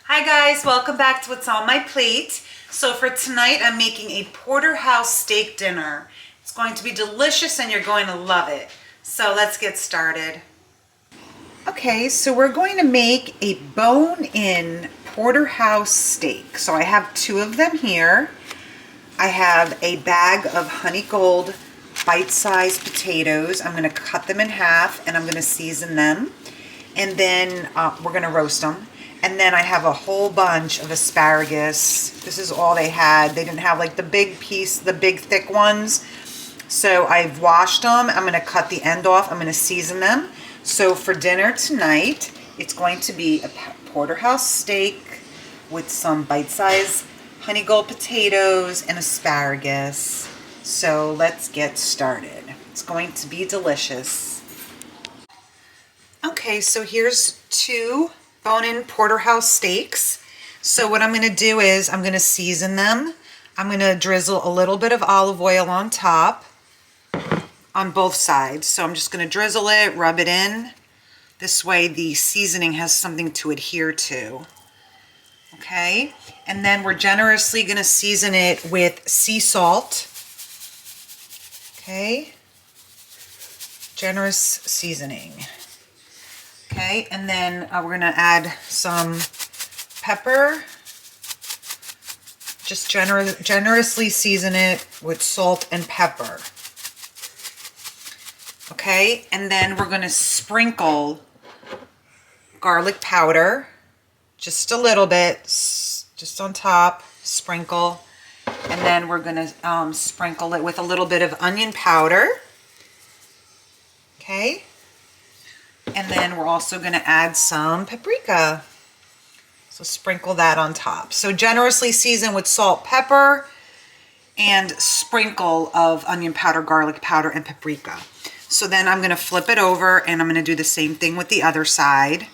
Hi guys, welcome back to What's on My Plate. So for tonight, I'm making a Porterhouse steak dinner. It's going to be delicious and you're going to love it. So let's get started. Okay, so we're going to make a bone-in Porterhouse steak. So I have two of them here. I have a bag of honey gold bite-sized potatoes. I'm going to cut them in half and I'm going to season them. And then we're going to roast them. And then I have a whole bunch of asparagus. This is all they had. They didn't have like the big piece, the big thick ones. So I've washed them. I'm going to cut the end off. I'm going to season them. So for dinner tonight, it's going to be a Porterhouse steak with some bite-sized honey gold potatoes and asparagus. So let's get started. It's going to be delicious. Okay, so here's two bone-in Porterhouse steaks. So what I'm going to do is I'm going to season them. I'm going to drizzle a little bit of olive oil on top on both sides. So I'm just going to drizzle it, rub it in. This way the seasoning has something to adhere to. Okay, and then we're generously going to season it with sea salt. Okay, generous seasoning. Okay, and then we're going to add some pepper. Just generously season it with salt and pepper. Okay, and then we're going to sprinkle garlic powder. Just a little bit, just on top, sprinkle. And then we're going to sprinkle it with a little bit of onion powder. Okay. And then we're also going to add some paprika. So sprinkle that on top. So generously season with salt, pepper, and sprinkle of onion powder, garlic powder, and paprika. So then I'm going to flip it over and I'm going to do the same thing with the other side.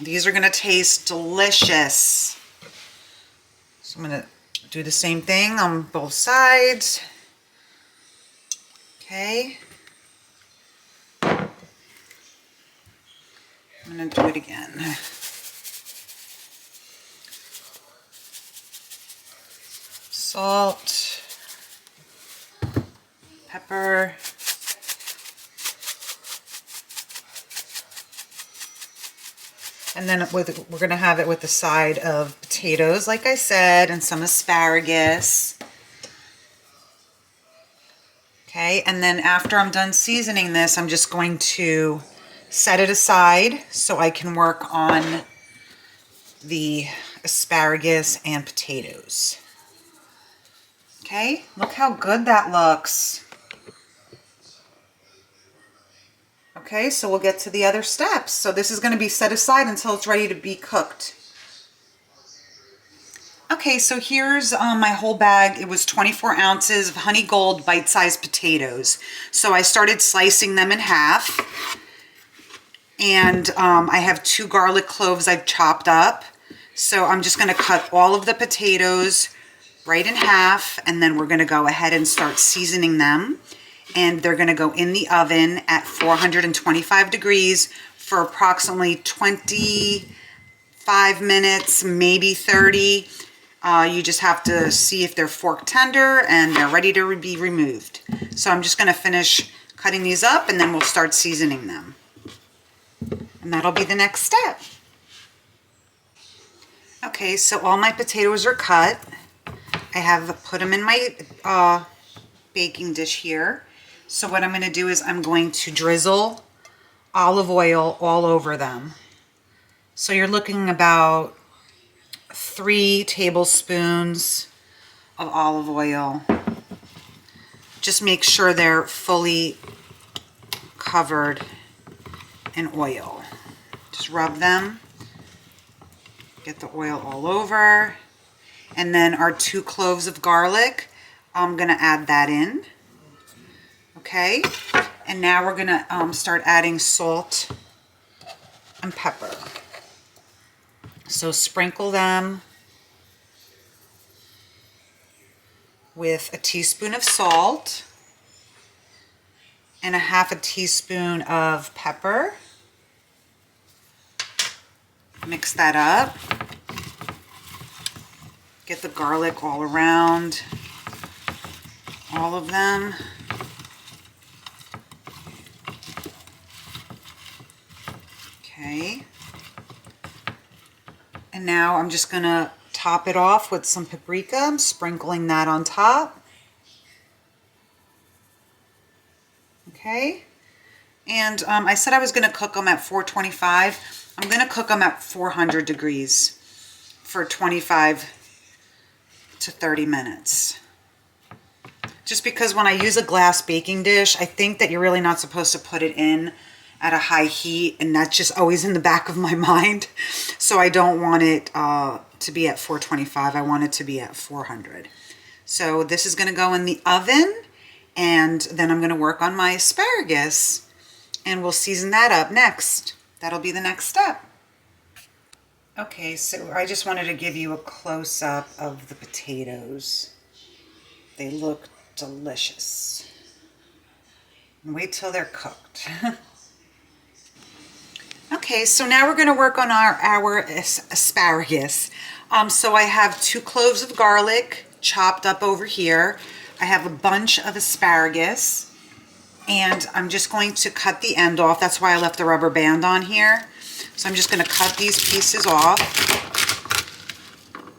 These are going to taste delicious. So I'm going to do the same thing on both sides. Okay. I'm going to do it again. Salt, pepper, and then we're going to have it with the side of potatoes, like I said, and some asparagus. Okay, and then after I'm done seasoning this, I'm just going to set it aside so I can work on the asparagus and potatoes. Okay, look how good that looks. Okay, so we'll get to the other steps. So this is going to be set aside until it's ready to be cooked. Okay, so here's my whole bag. It was 24 ounces of honey gold bite-sized potatoes. So I started slicing them in half. And I have 2 garlic cloves I've chopped up. So I'm just going to cut all of the potatoes right in half. And then we're going to go ahead and start seasoning them. And they're going to go in the oven at 425 degrees for approximately 25 minutes, maybe 30. You just have to see if they're fork tender and they're ready to be removed. So I'm just going to finish cutting these up and then we'll start seasoning them. And that'll be the next step. Okay, so all my potatoes are cut. I have put them in my baking dish here. So what I'm going to do is I'm going to drizzle olive oil all over them. So you're looking about 3 tablespoons of olive oil. Just make sure they're fully covered in oil. Just rub them, get the oil all over, and then our 2 cloves of garlic, I'm going to add that in. Okay, and now we're going to start adding salt and pepper. So sprinkle them with a teaspoon of salt and a half a teaspoon of pepper. Mix that up. Get the garlic all around all of them. Okay. And now I'm just gonna top it off with some paprika. I'm sprinkling that on top. Okay. And I said I was gonna cook them at 425. I'm gonna cook them at 400 degrees for 25 to 30 minutes. Just because when I use a glass baking dish, I think that you're really not supposed to put it in at a high heat, and that's just always in the back of my mind. So I don't want it to be at 425. I want it to be at 400. So this is gonna go in the oven, and then I'm gonna work on my asparagus, and we'll season that up next. That'll be the next step. Okay, so I just wanted to give you a close-up of the potatoes. They look delicious. And wait till they're cooked. Okay, so now we're going to work on our asparagus. So I have 2 cloves of garlic chopped up over here. I have a bunch of asparagus, and I'm just going to cut the end off. That's why I left the rubber band on here. So I'm just going to cut these pieces off.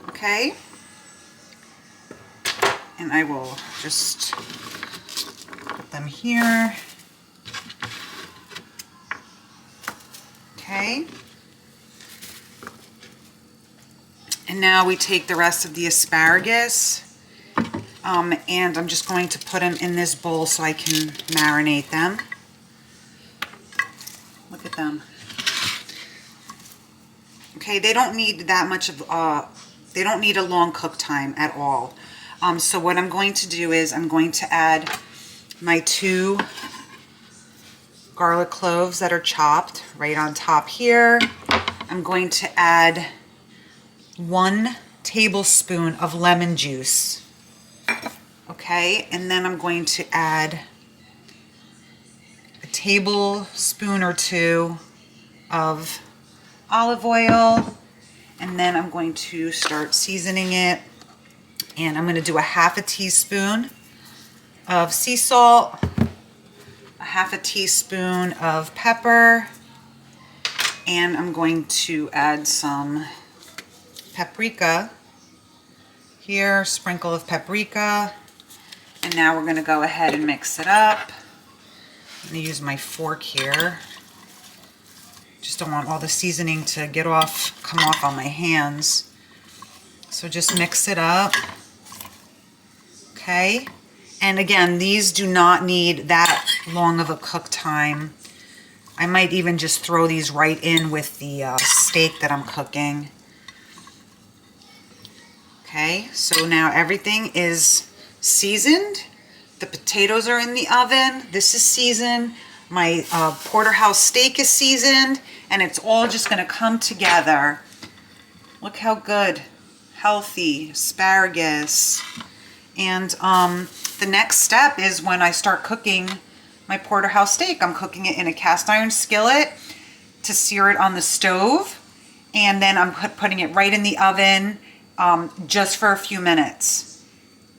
Okay. And I will just put them here. Okay. And now we take the rest of the asparagus, and I'm just going to put them in this bowl so I can marinate them. Look at them. Okay, they don't need that much of, they don't need a long cook time at all. So what I'm going to do is I'm going to add my 2 garlic cloves that are chopped right on top here. I'm going to add 1 tablespoon of lemon juice. Okay, and then I'm going to add a tablespoon or 2 of olive oil, and then I'm going to start seasoning it. And I'm going to do a half a teaspoon of sea salt, a half a teaspoon of pepper, and I'm going to add some paprika here, sprinkle of paprika. And now we're going to go ahead and mix it up. I'm going to use my fork here. Just don't want all the seasoning to come off on my hands. So just mix it up. Okay. And again, these do not need that long of a cook time. I might even just throw these right in with the steak that I'm cooking. Okay, so now everything is seasoned. The potatoes are in the oven. This is seasoned. My Porterhouse steak is seasoned, and it's all just going to come together. Look how good, healthy asparagus. And the next step is when I start cooking my Porterhouse steak. I'm cooking it in a cast iron skillet to sear it on the stove, and then I'm putting it right in the oven just for a few minutes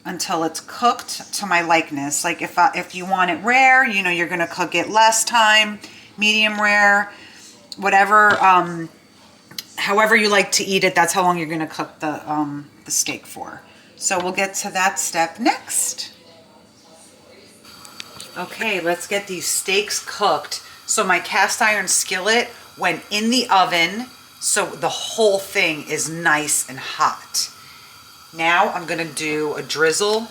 until it's cooked to my likeness. Like if you want it rare, you know, you're going to cook it less time, medium rare, whatever, however you like to eat it, that's how long you're going to cook the steak for. So we'll get to that step next. Okay, let's get these steaks cooked. So my cast iron skillet went in the oven, so the whole thing is nice and hot. Now I'm going to do a drizzle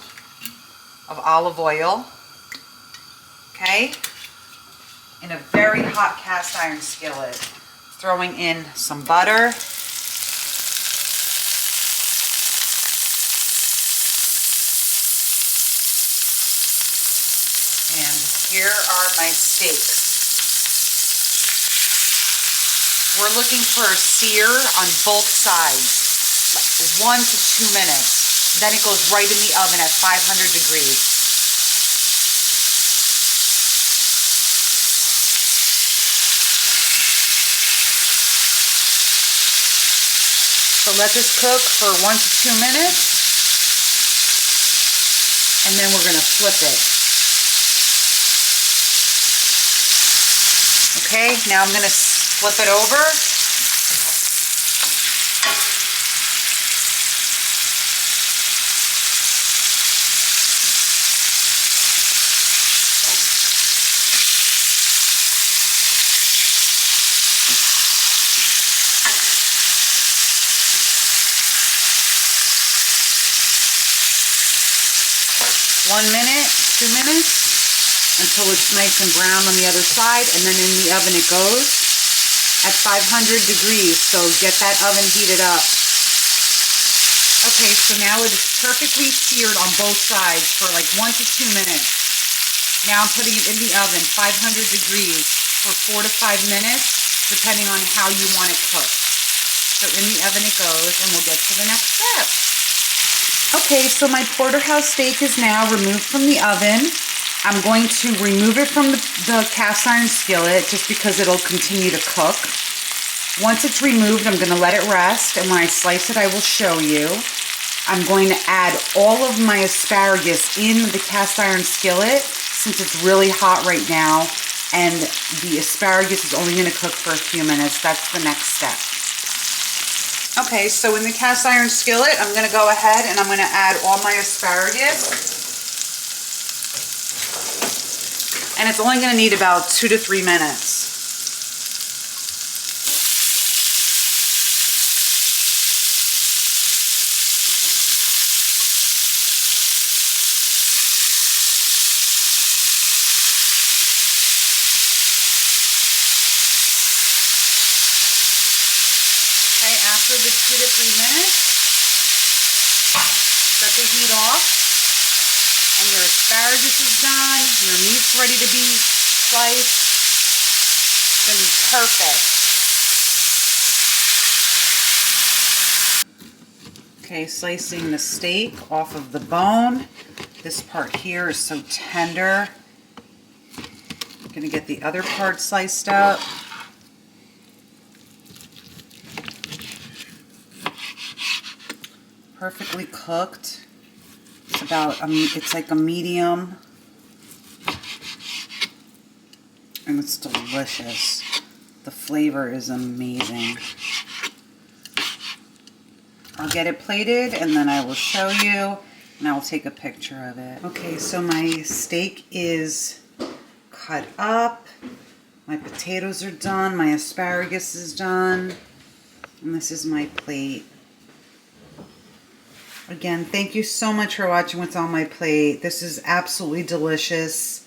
of olive oil, okay, in a very hot cast iron skillet. Throwing in some butter. And here are my steaks. We're looking for a sear on both sides, 1 to 2 minutes. Then it goes right in the oven at 500 degrees. So let this cook for 1 to 2 minutes. And then we're gonna flip it. Okay, now I'm gonna flip it over. One minute, 2 minutes, until it's nice and brown on the other side, and then in the oven it goes at 500 degrees, so get that oven heated up. Okay, so now it is perfectly seared on both sides for like 1 to 2 minutes. Now I'm putting it in the oven, 500 degrees, for 4 to 5 minutes, depending on how you want it cooked. So in the oven it goes, and we'll get to the next step. Okay, so my porterhouse steak is now removed from the oven. I'm going to remove it from the cast iron skillet just because it'll continue to cook. Once it's removed, I'm going to let it rest, and when I slice it, I will show you. I'm going to add all of my asparagus in the cast iron skillet since it's really hot right now, and the asparagus is only going to cook for a few minutes. That's the next step. Okay, so in the cast iron skillet, I'm going to go ahead and I'm going to add all my asparagus. And it's only going to need about 2 to 3 minutes. After the 2 to 3 minutes, set the heat off, and your asparagus is done, your meat's ready to be sliced. It's going to be perfect. Okay, slicing the steak off of the bone. This part here is so tender. I'm going to get the other part sliced up. Perfectly cooked. It's like a medium, and it's delicious. The flavor is amazing. I'll get it plated and then I will show you, and I will take a picture of it. Okay, so my steak is cut up. My potatoes are done. My asparagus is done. And this is my plate. Again, thank you so much for watching What's on My Plate. This is absolutely delicious.